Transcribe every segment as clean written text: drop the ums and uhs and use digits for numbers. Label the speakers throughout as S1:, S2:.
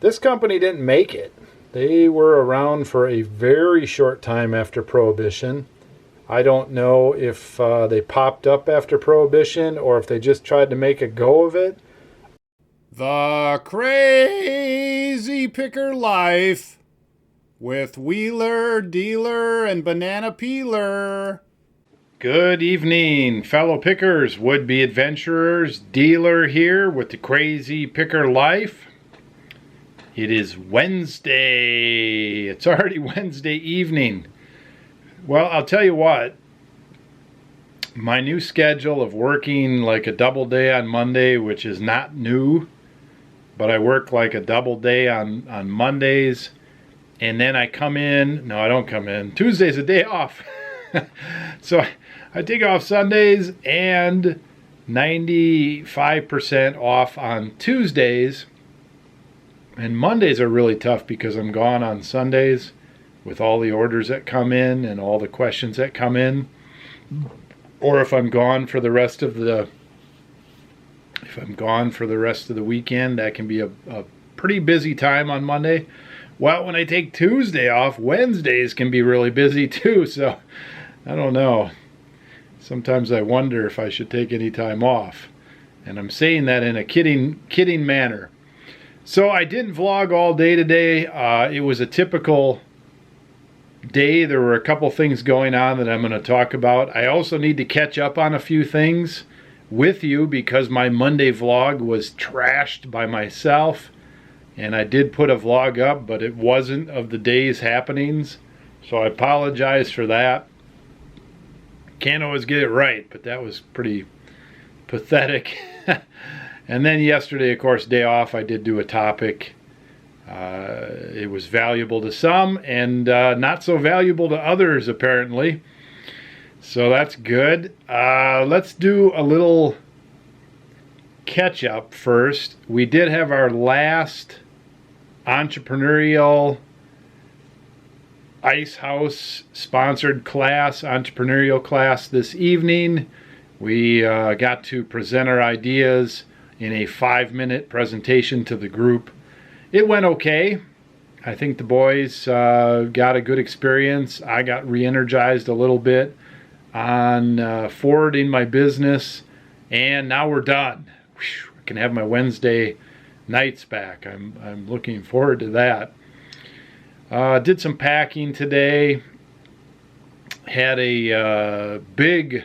S1: This company didn't make it. They were around for a very short time after Prohibition. I don't know if they popped up after Prohibition or if they just tried to make a go of it.
S2: The Crazy Picker Life with Wheeler, Dealer, and Banana Peeler.
S1: Good evening, fellow pickers, would-be adventurers. Dealer here with the Crazy Picker Life. It is Wednesday. It's already Wednesday evening. Well, I'll tell you what. My new schedule of working like a double day on Monday, which is not new, but I work like a double day on Mondays, and then I come in. No, I don't come in. Tuesday's a day off. So I take off Sundays and 95% off on Tuesdays. And Mondays are really tough because I'm gone on Sundays with all the orders that come in and all the questions that come in. Or if I'm gone for the rest of the weekend, that can be a pretty busy time on Monday. Well, when I take Tuesday off, Wednesdays can be really busy too. So I don't know. Sometimes I wonder if I should take any time off. And I'm saying that in a kidding manner. So I didn't vlog all day today. It was a typical day. There were a couple things going on that I'm going to talk about. I also need to catch up on a few things with you because my Monday vlog was trashed by myself. And I did put a vlog up, but it wasn't of the day's happenings. So I apologize for that. Can't always get it right, but that was pretty pathetic. And then yesterday, of course, day off, I did do a topic. It was valuable to some and not so valuable to others, apparently. So that's good. Let's do a little catch up first. We did have our last entrepreneurial Ice House sponsored class, entrepreneurial class this evening. We got to present our ideas in a 5-minute presentation to the group. It went okay. I think the boys got a good experience. I got re-energized a little bit on forwarding my business, and now we're done. Whew, I can have my Wednesday nights back. I'm looking forward to that. Did some packing today. Had a big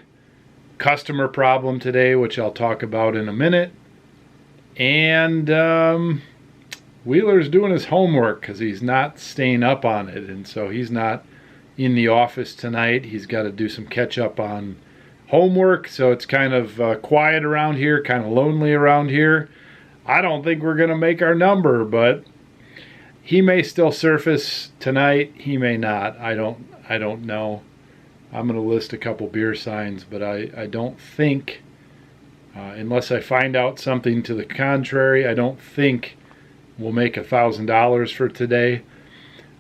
S1: customer problem today, which I'll talk about in a minute. And Wheeler's doing his homework because he's not staying up on it. And so he's not in the office tonight. He's got to do some catch up on homework. So it's kind of quiet around here, kind of lonely around here. I don't think we're going to make our number, but he may still surface tonight. He may not. I don't know. I'm going to list a couple beer signs, but I don't think, unless I find out something to the contrary, I don't think we'll make $1,000 for today.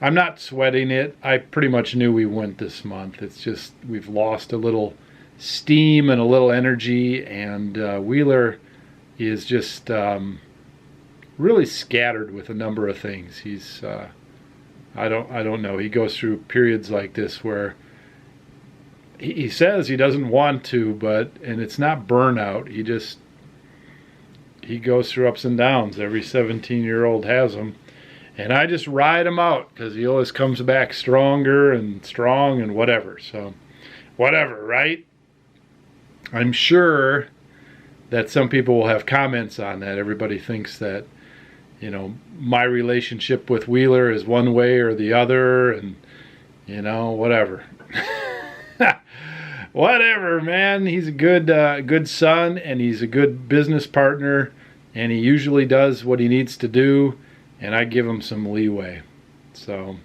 S1: I'm not sweating it. I pretty much knew we wouldn't this month. It's just we've lost a little steam and a little energy, and Wheeler is just really scattered with a number of things. He's I don't know. He goes through periods like this where he says he doesn't want to, and it's not burnout. He goes through ups and downs. Every 17-year-old has them. And I just ride him out because he always comes back stronger and strong and whatever. So, whatever, right? I'm sure that some people will have comments on that. Everybody thinks that, my relationship with Wheeler is one way or the other, and, whatever. Whatever, man. He's a good son, and he's a good business partner, and he usually does what he needs to do, and I give him some leeway. So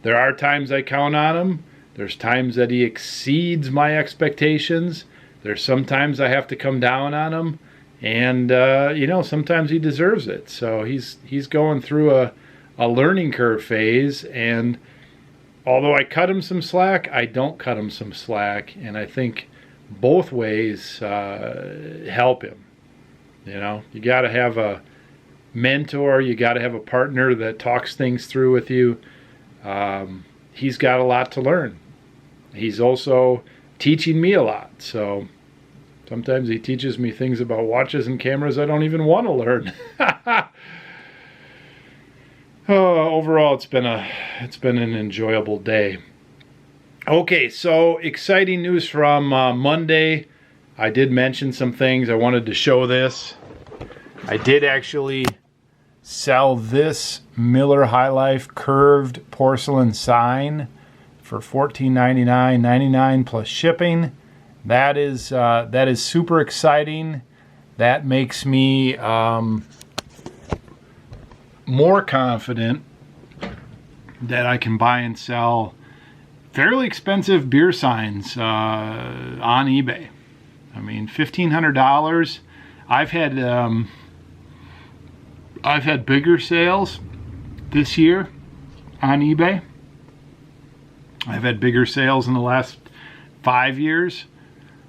S1: there are times I count on him. There's times that he exceeds my expectations. There's sometimes I have to come down on him, and sometimes he deserves it. So he's going through a learning curve phase, and although I cut him some slack, I don't cut him some slack, and I think both ways help him. You got to have mentor. You got to have a partner that talks things through with you. He's got a lot to learn. He's also teaching me a lot. So sometimes he teaches me things about watches and cameras I don't even want to learn. Overall, it's been an enjoyable day. Okay, so exciting news from Monday. I did mention some things. I wanted to show this. I did actually sell this Miller High Life curved porcelain sign for $14.99, $99 plus shipping. That is super exciting. That makes me more confident that I can buy and sell fairly expensive beer signs on eBay. I mean, $1,500. I've had bigger sales this year on eBay. I've had bigger sales in the last 5 years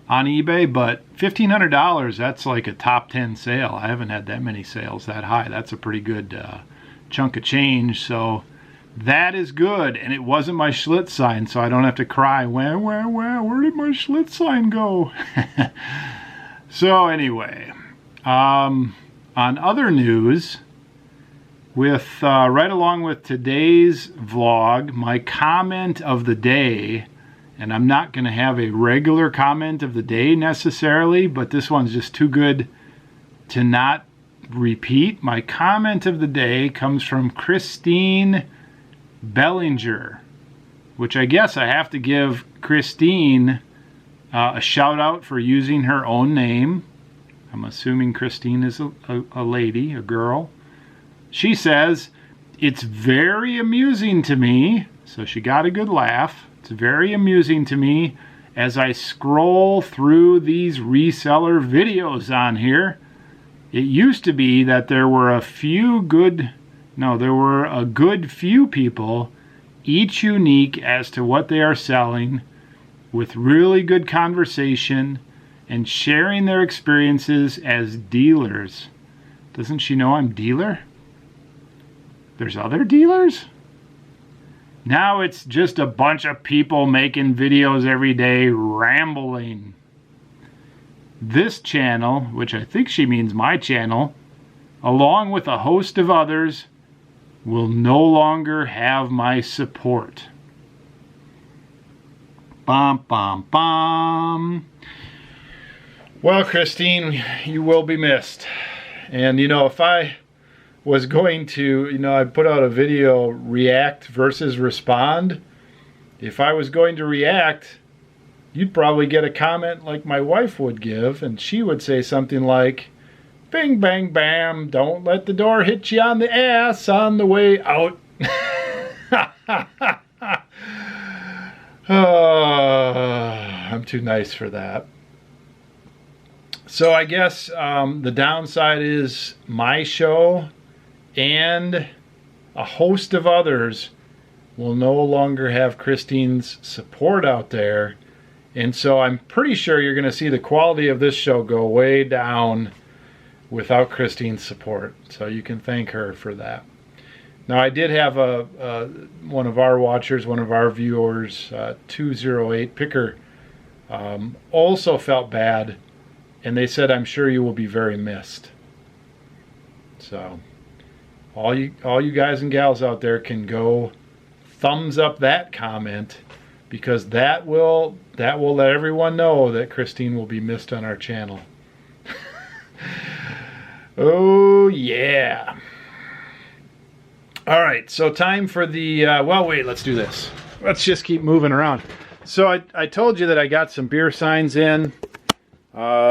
S1: on eBay, but $1,500, that's like a top 10 sale. I haven't had that many sales that high. That's a pretty good chunk of change, so that is good. And it wasn't my Schlitz sign, so I don't have to cry, where did my Schlitz sign go? So anyway, on other news, with right along with today's vlog, my comment of the day, and I'm not going to have a regular comment of the day necessarily, but this one's just too good to not repeat. My comment of the day comes from Christine Bellinger, which I guess I have to give Christine a shout out for using her own name. I'm assuming Christine is a lady, a girl. She says, "It's very amusing to me," so she got a good laugh. "It's very amusing to me as I scroll through these reseller videos on here. It used to be that there were a good few people, each unique as to what they are selling, with really good conversation and sharing their experiences as dealers." Doesn't she know I'm dealer? There's other dealers? Now it's just a bunch of people making videos every day rambling. This channel, which I think she means my channel, along with a host of others, will no longer have my support. Bum, bum, bum. Well, Christine, you will be missed. And, if I was going to, I put out a video, react versus respond. If I was going to react, you'd probably get a comment like my wife would give, and she would say something like, "Bing, bang, bam, don't let the door hit you on the ass on the way out." I'm too nice for that. So I guess the downside is my show and a host of others will no longer have Christine's support out there. And so I'm pretty sure you're going to see the quality of this show go way down without Christine's support. So you can thank her for that. Now, I did have one of our watchers, one of our viewers, 208 Picker, also felt bad. And they said, "I'm sure you will be very missed." So all you guys and gals out there can go thumbs up that comment, because that will let everyone know that Christine will be missed on our channel. Oh yeah. All right, so time for the well, wait, let's do this. Let's just keep moving around. So I told you that I got some beer signs in.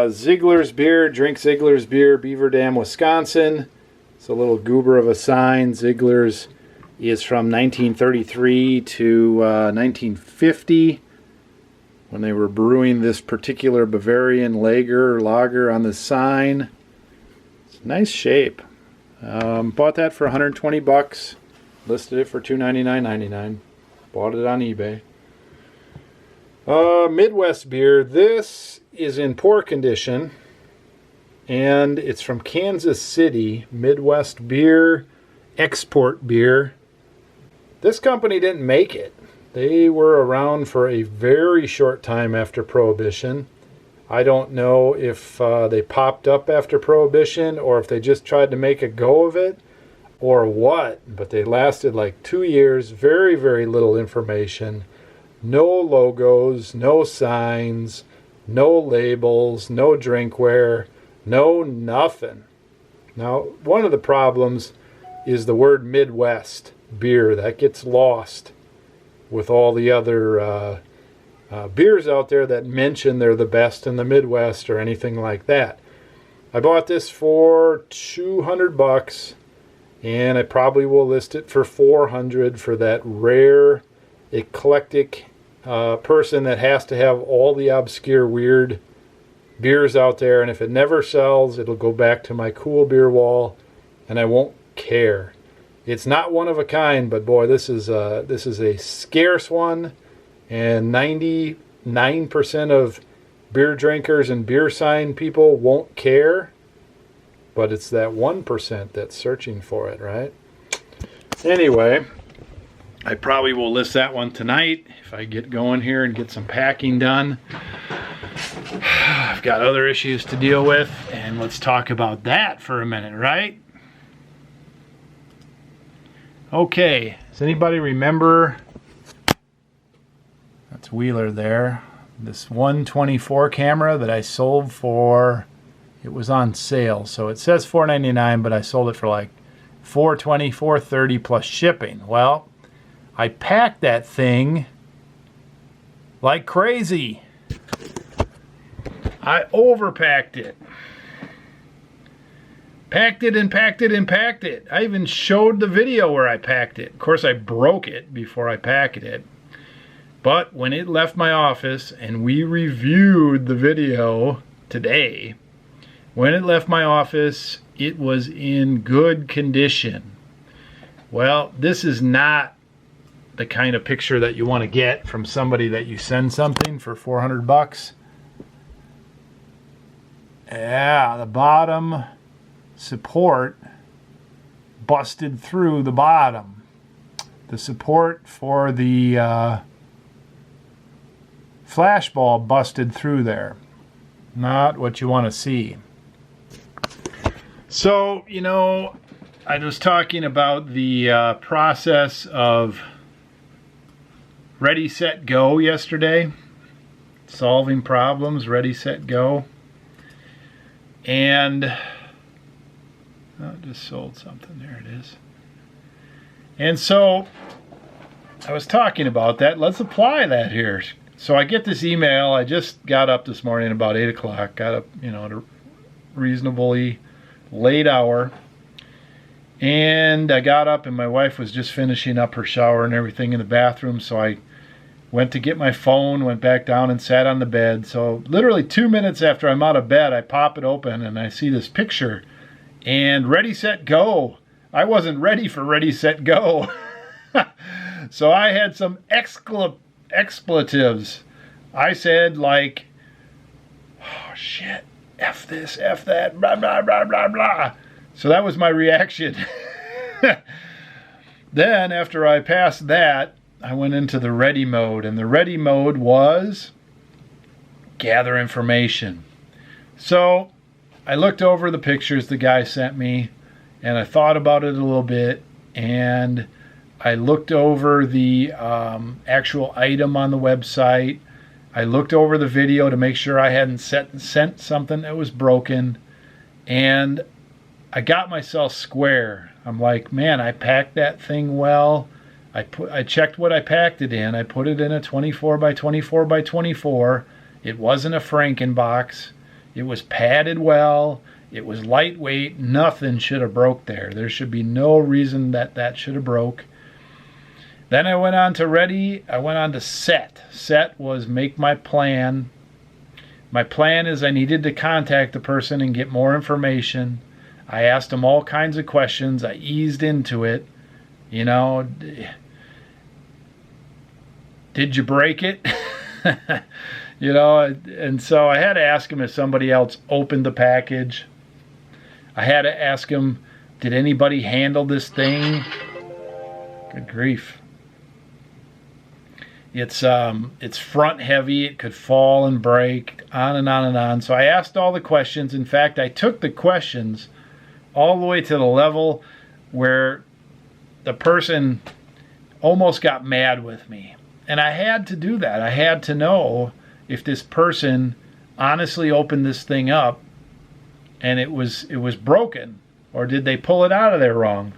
S1: Ziegler's Beer, Drink Ziegler's Beer, Beaver Dam, Wisconsin. It's a little goober of a sign. Ziegler's is from 1933 to 1950, when they were brewing this particular Bavarian lager on the sign. It's a nice shape. Bought that for $120. Listed it for $299.99. Bought it on eBay. Midwest Beer. This is in poor condition, and it's from Kansas City, Midwest Beer, Export Beer. This company didn't make it. They were around for a very short time after Prohibition. I don't know if they popped up after Prohibition or if they just tried to make a go of it or what, but they lasted like 2 years, very, very little information, no logos, no signs, no labels, no drinkware, no nothing. Now, one of the problems is the word Midwest beer. That gets lost with all the other beers out there that mention they're the best in the Midwest or anything like that. I bought this for $200, and I probably will list it for $400 for that rare, eclectic person that has to have all the obscure, weird beers out there. And if it never sells, it'll go back to my cool beer wall, and I won't care. It's not one of a kind, but boy, this is a scarce one, and 99% of beer drinkers and beer sign people won't care, but it's that 1% that's searching for it, right? Anyway, I probably will list that one tonight if I get going here and get some packing done. I've got other issues to deal with, and let's talk about that for a minute, right? Okay, does anybody remember, that's Wheeler there, this 124 camera that I sold for, it was on sale, so it says $4.99, but I sold it for like $4.20, $4.30 plus shipping. Well, I packed that thing like crazy. I overpacked it. Packed it and packed it and packed it. I even showed the video where I packed it. Of course, I broke it before I packed it. But when it left my office, and we reviewed the video today, when it left my office, it was in good condition. Well, this is not the kind of picture that you want to get from somebody that you send something for $400. Yeah, the bottom support busted through the bottom. The support for the flashball busted through there. Not what you want to see. So, you know, I was talking about the process of ready, set, go yesterday. Solving problems, ready, set, go. And I just sold something. There it is. And so I was talking about that. Let's apply that here. So I get this email. I just got up this morning about 8 o'clock. Got up, you know, at a reasonably late hour. And I got up and my wife was just finishing up her shower and everything in the bathroom. So I went to get my phone, went back down and sat on the bed. So literally 2 minutes after I'm out of bed, I pop it open and I see this picture. And ready, set, go. I wasn't ready for ready, set, go. So I had some expletives. I said like, oh shit, F this, F that, blah, blah, blah, blah, blah. So that was my reaction. Then after I passed that, I went into the ready mode, and the ready mode was gather information. So I looked over the pictures the guy sent me, and I thought about it a little bit, and I looked over the actual item on the website. I looked over the video to make sure I hadn't sent something that was broken, and I got myself square. I'm like, man, I packed that thing well. I checked what I packed it in. I put it in a 24 by 24 by 24. It wasn't a Frankenbox. It was padded well. It was lightweight. Nothing should have broke there. There should be no reason that should have broke. Then I went on to ready. I went on to set. Set was make my plan. My plan is I needed to contact the person and get more information. I asked them all kinds of questions. I eased into it. You know, did you break it? You know, and so I had to ask him if somebody else opened the package. I had to ask him, did anybody handle this thing? Good grief. It's front heavy. It could fall and break, on and on and on. So I asked all the questions. In fact, I took the questions all the way to the level where the person almost got mad with me. And I had to do that. I had to know if this person honestly opened this thing up and it was broken, or did they pull it out of there wrong?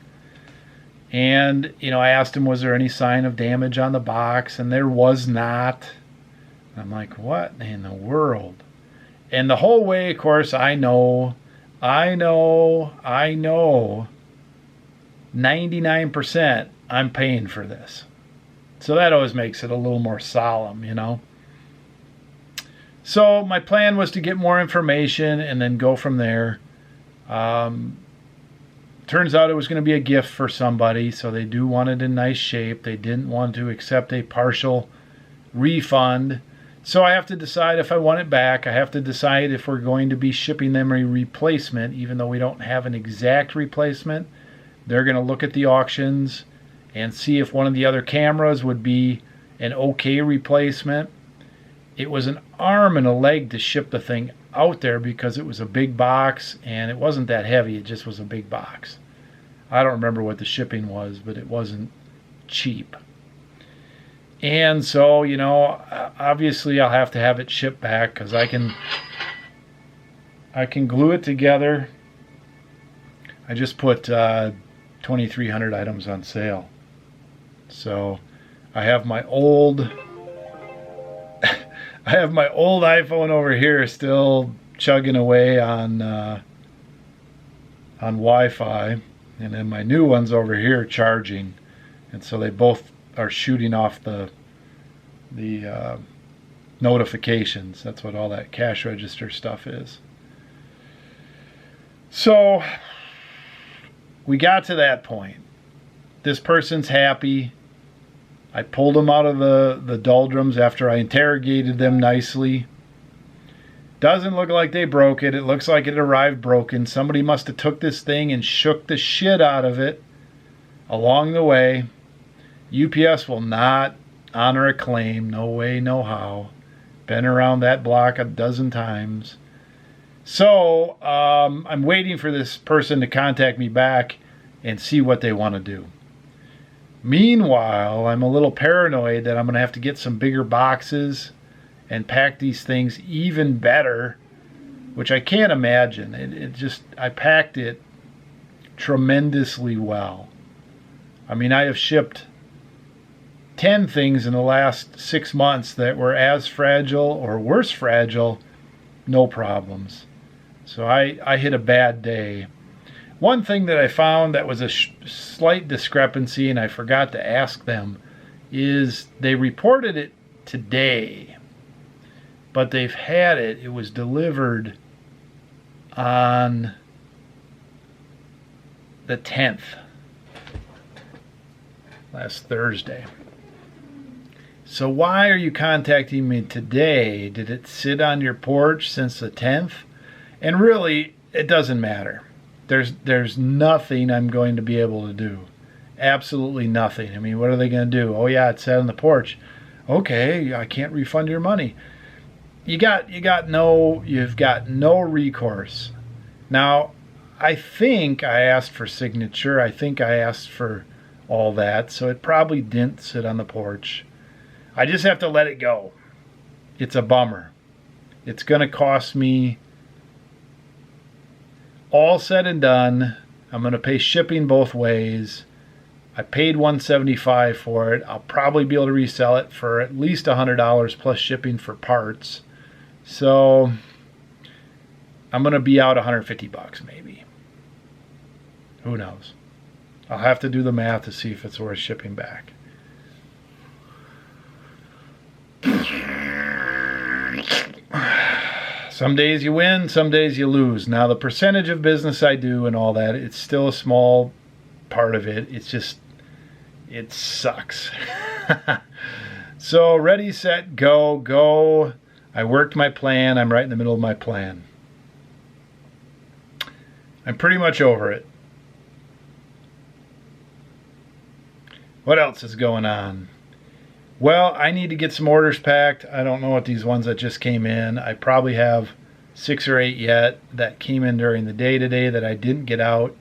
S1: And, I asked him, was there any sign of damage on the box? And there was not. I'm like, what in the world? And the whole way, of course, I know, 99% I'm paying for this. So that always makes it a little more solemn, So my plan was to get more information and then go from there. Turns out it was going to be a gift for somebody, so they do want it in nice shape. They didn't want to accept a partial refund. So I have to decide if I want it back. I have to decide if we're going to be shipping them a replacement, even though we don't have an exact replacement. They're going to look at the auctions and see if one of the other cameras would be an okay replacement. It was an arm and a leg to ship the thing out there because it was a big box, and it wasn't that heavy. It just was a big box. I don't remember what the shipping was, but it wasn't cheap. And so, obviously I'll have to have it shipped back because I can glue it together. I just put 2,300 items on sale. So I have my old iPhone over here still chugging away on Wi-Fi, and then my new one's over here charging, and so they both are shooting off the notifications. That's what all that cash register stuff is. So we got to that point. This person's happy. I pulled them out of the doldrums after I interrogated them nicely. Doesn't look like they broke it. It looks like it arrived broken. Somebody must have took this thing and shook the shit out of it along the way. UPS will not honor a claim. No way, no how. Been around that block a dozen times. So I'm waiting for this person to contact me back and see what they want to do. Meanwhile, I'm a little paranoid that I'm going to have to get some bigger boxes and pack these things even better, which I can't imagine. I packed it tremendously well. I mean, I have shipped 10 things in the last 6 months that were as fragile or worse fragile, no problems. So I hit a bad day. One thing that I found that was a slight discrepancy, and I forgot to ask them, is they reported it today, but they've had it. It was delivered on the 10th, last Thursday. So why are you contacting me today? Did it sit on your porch since the 10th? And really, it doesn't matter. There's nothing I'm going to be able to do. Absolutely nothing. I mean, what are they going to do? Oh yeah, it sat on the porch. Okay, I can't refund your money. You've got no recourse. Now, I think I asked for signature. I think I asked for all that, so it probably didn't sit on the porch. I just have to let it go. It's a bummer. It's going to cost me, all said and done, I'm going to pay shipping both ways. I paid $175 for it. I'll probably be able to resell it for at least $100 plus shipping for parts. So I'm going to be out $150 maybe. Who knows? I'll have to do the math to see if it's worth shipping back. Some days you win, some days you lose. Now the percentage of business I do and all that, it's still a small part of it. It's just, it sucks. So ready, set, go. I worked my plan. I'm right in the middle of my plan. I'm pretty much over it. What else is going on? Well, I need to get some orders packed. I don't know what these ones that just came in. I probably have 6 or 8 yet that came in during the day today that I didn't get out.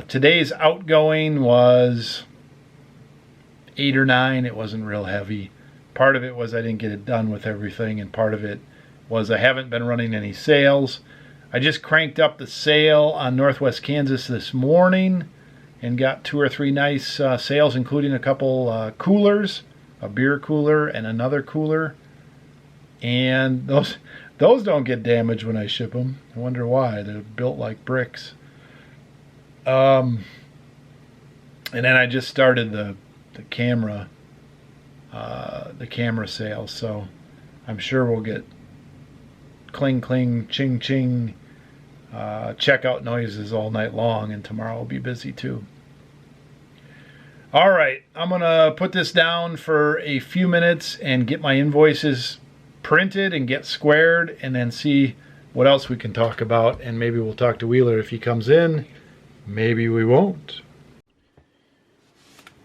S1: Today's outgoing was 8 or 9. It wasn't real heavy. Part of it was I didn't get it done with everything, and part of it was I haven't been running any sales. I just cranked up the sale on Northwest Kansas this morning and got 2 or 3 nice sales, including a couple coolers, a beer cooler and another cooler. And those don't get damaged when I ship them. I wonder why. They're built like bricks. And then I just started the camera sales, so I'm sure we'll get cling cling ching ching checkout noises all night long, and tomorrow will be busy too. All right, I'm gonna put this down for a few minutes and get my invoices printed and get squared, and then see what else we can talk about, and maybe we'll talk to Wheeler if he comes in. Maybe we won't.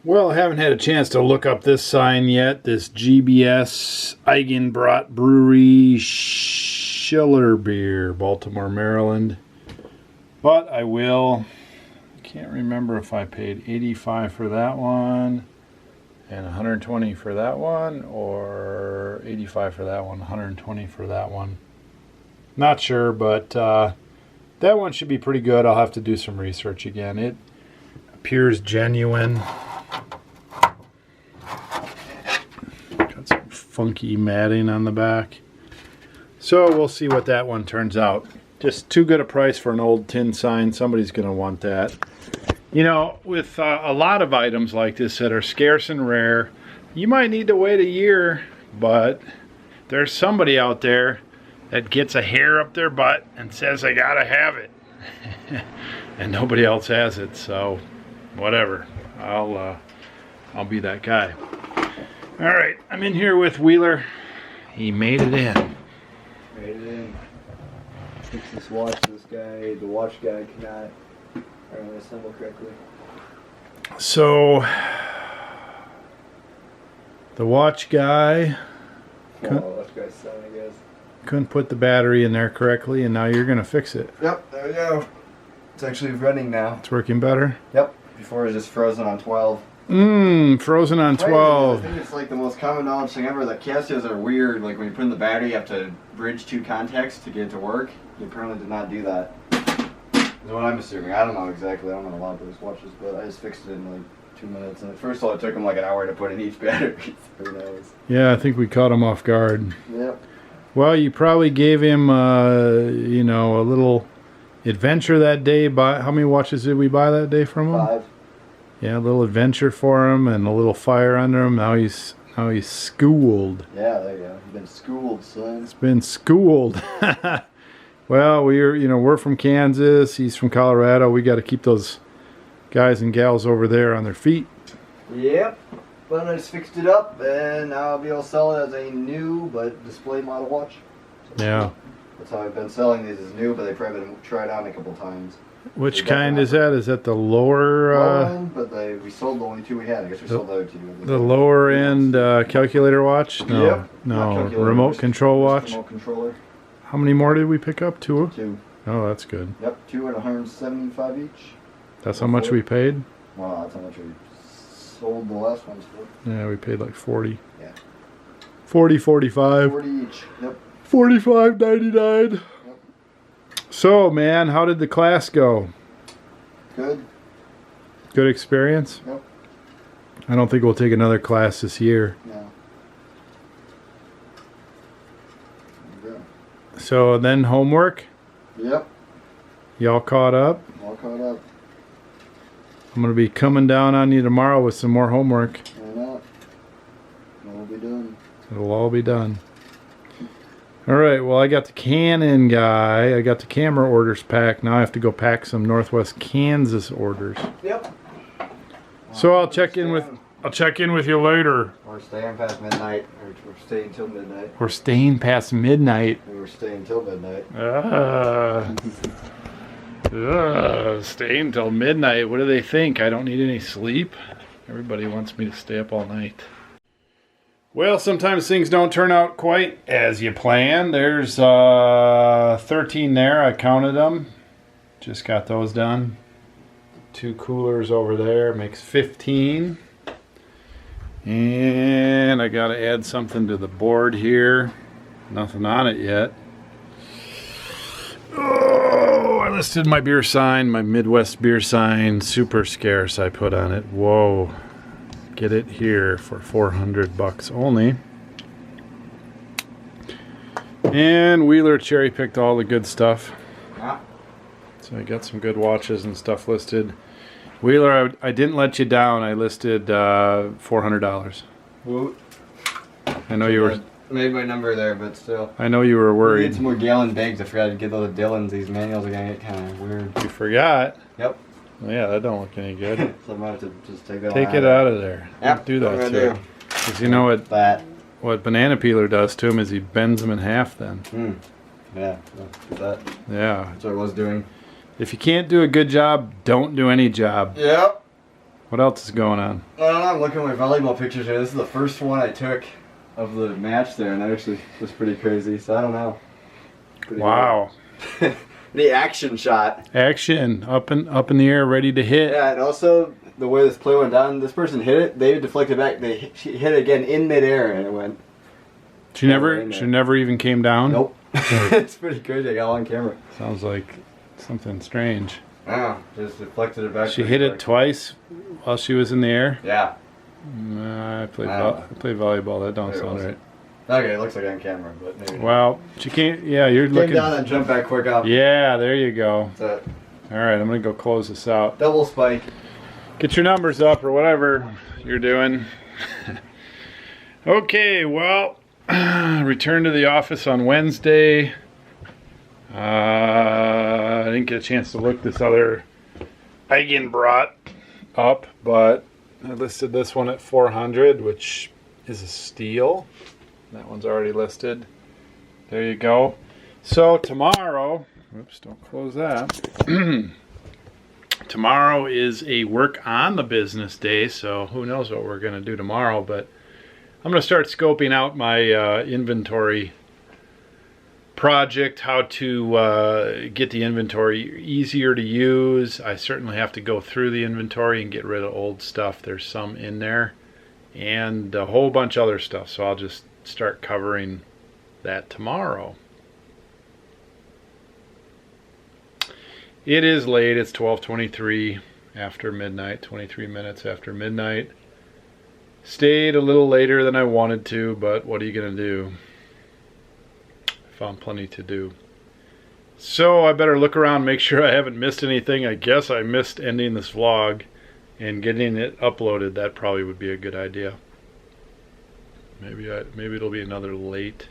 S1: Well, I haven't had a chance to look up this sign yet. This GBS Eigenbrot Brewery Schiller Beer, Baltimore, Maryland. But I will. Can't remember if I paid $85 for that one and $120 for that one, or $85 for that one, $120 for that one. Not sure, but that one should be pretty good. I'll have to do some research again. It appears genuine. Got some funky matting on the back. So we'll see what that one turns out. Just too good a price for an old tin sign. Somebody's going to want that. You know, with a lot of items like this that are scarce and rare, you might need to wait a year, but there's somebody out there that gets a hair up their butt and says they gotta have it. And nobody else has it, so whatever. I'll be that guy. All right, I'm in here with Wheeler. He made it in.
S3: Made it in. Fix this watch. The watch guy cannot assemble correctly.
S1: So the watch guy
S3: Watch guy's son, I guess.
S1: couldn't put the battery in there correctly, and now you're gonna fix it.
S3: Yep, there we go. It's actually running now.
S1: It's working better.
S3: Yep. Before it was just frozen on 12.
S1: Frozen on 12.
S3: I think it's like the most common knowledge thing ever that Casios are weird. Like when you put in the battery, you have to bridge 2 contacts to get it to work. You apparently did not do that. Is what I'm assuming. I don't know exactly. I don't know a lot of those watches, but I just fixed it in like 2 minutes. And at first all, it took them like an hour to put in each battery. Who knows?
S1: Yeah, I think we caught him off guard.
S3: Yep.
S1: Well, you probably gave him, you know, a little adventure that day. How many watches did we buy that day from him?
S3: 5.
S1: Yeah, a little adventure for him and a little fire under him. Now he's schooled.
S3: Yeah, there you go. You've been schooled, son.
S1: It's been schooled. Well, we're from Kansas. He's from Colorado. We got to keep those guys and gals over there on their feet.
S3: Yep. But I just fixed it up, and now I'll be able to sell it as a new but display model watch. So
S1: Yeah.
S3: that's how I've been selling these as new, but they've probably been tried on a couple times.
S1: Which kind is that? Is that the lower?
S3: Lower end, but we sold the only 2 we had. I guess we sold the other 2.
S1: The lower end calculator watch? No,
S3: Yep.
S1: no,
S3: Not calculator,
S1: remote
S3: just
S1: control watch.
S3: Remote controller.
S1: How many more did we pick up? 2?
S3: 2.
S1: Oh, that's good.
S3: Yep, 2 at 175 each.
S1: That's how much we paid?
S3: Well, that's how much we sold the last ones for.
S1: Yeah, we paid like 40.
S3: Yeah.
S1: 40, 45.
S3: 40 each. Yep.
S1: 45.99.
S3: Yep.
S1: So, man, how did the class go?
S3: Good.
S1: Good experience?
S3: Yep.
S1: I don't think we'll take another class this year.
S3: No. Good.
S1: So then homework?
S3: Yep.
S1: Y'all caught up?
S3: All caught up.
S1: I'm going to be coming down on you tomorrow with some more homework.
S3: Why not? What will be done?
S1: It'll all be done. All right, well, I got the Canon guy. I got the camera orders packed. Now I have to go pack some Northwest Kansas orders.
S3: Yep.
S1: So I'll check in with you later.
S3: We're staying past midnight. We're staying till midnight.
S1: We're staying past midnight.
S3: We were staying till midnight.
S1: Staying till midnight. What do they think? I don't need any sleep? Everybody wants me to stay up all night. Well, sometimes things don't turn out quite as you plan. There's 13 there. I counted them. Just got those done. 2 coolers over there makes 15. And I got to add something to the board here. Nothing on it yet. Oh, I listed my beer sign, my Midwest beer sign, super scarce. I put on it. Whoa. Get it here for $400 only. And Wheeler cherry picked all the good stuff. So I got some good watches and stuff listed. Wheeler, I didn't let you down. I listed $400. I know you were...
S3: Made my number there, but still.
S1: I know you were
S3: We
S1: worried.
S3: need some more gallon bags. I forgot to get those Dillons. These manuals are gonna get kind of weird.
S1: You forgot?
S3: Yep.
S1: Well, yeah, that don't look any good.
S3: So I'm gonna have to just take that
S1: Take it out of there.
S3: Yep,
S1: Don't do that
S3: I'm
S1: to
S3: gonna
S1: it. Because you know
S3: That.
S1: what banana peeler does to him is he bends them in half then.
S3: Yeah, that.
S1: Yeah.
S3: That's what I was doing.
S1: If you can't do a good job, don't do any job.
S3: Yep.
S1: What else is going on?
S3: I don't know, I'm looking at my volleyball pictures here. This is the first one I took of the match there, and that actually was pretty crazy, so I don't know. Pretty
S1: Wow.
S3: good. The action shot.
S1: Action. Up in the air, ready to hit.
S3: Yeah, and also the way this play went down, this person hit it, they deflected back, she hit it again in midair, and it went.
S1: She never even came down?
S3: Nope. It's pretty crazy, I got it on camera.
S1: Sounds like something strange.
S3: Wow, just deflected it back.
S1: She hit it twice while she was in the air?
S3: Yeah.
S1: I played volleyball. That don't sound right.
S3: Okay, it looks like on camera, but maybe.
S1: Well, she can't. Yeah, you're looking.
S3: Came down and jumped back quick up.
S1: Yeah, there you go.
S3: That's it.
S1: All right, I'm gonna go close this out.
S3: Double spike.
S1: Get your numbers up or whatever you're doing. Okay, well, return to the office on Wednesday. I didn't get a chance to look this other Eigenbrot up, but I listed this one at 400, which is a steal. That one's already listed. There you go. So tomorrow, oops, don't close that. Tomorrow is a work on the business day, so who knows what we're going to do tomorrow, but I'm going to start scoping out my inventory project, how to get the inventory easier to use. I certainly have to go through the inventory and get rid of old stuff. There's some in there and a whole bunch of other stuff, so I'll just start covering that tomorrow. It is late. It's 12:23 after midnight, 23 minutes after midnight. Stayed a little later than I wanted to, but what are you gonna do? Found plenty to do. So I better look around, make sure I haven't missed anything. I guess I missed ending this vlog and getting it uploaded. That probably would be a good idea. Maybe it'll be another late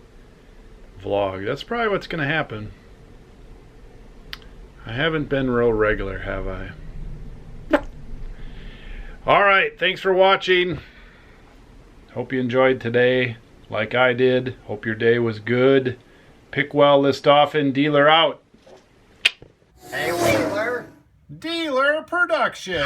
S1: vlog. That's probably what's going to happen. I haven't been real regular, have I? All right, thanks for watching. Hope you enjoyed today like I did. Hope your day was good. Pick well, list often, dealer out.
S3: Hey, Wheeler.
S2: Dealer Production.